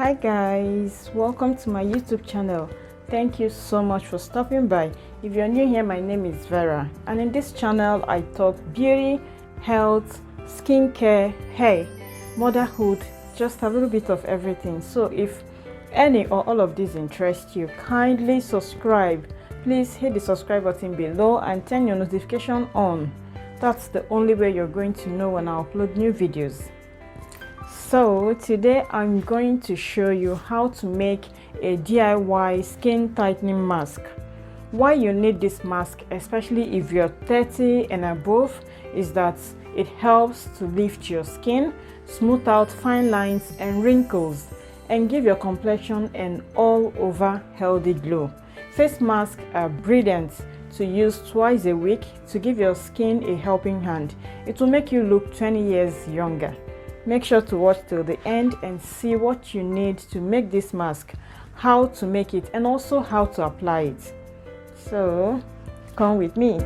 Hi guys, welcome to my YouTube channel. Thank you so much for stopping by. If you're new here, my name is Vera, and in this channel I talk beauty, health, skincare, hair, motherhood, just a little bit of everything. So if any or all of these interest you, kindly subscribe. Please hit the subscribe button below and turn your notification on. That's the only way you're going to know when I upload new videos. So today I'm going to show you how to make a DIY skin tightening mask. Why you need this mask, especially if you're 30 and above, is that it helps to lift your skin, smooth out fine lines and wrinkles, and give your complexion an all-over healthy glow. Face masks are brilliant to use twice a week to give your skin a helping hand. It will make you look 20 years younger. Make sure to watch till the end and see what you need to make this mask, how to make it, and also how to apply it. So come with me.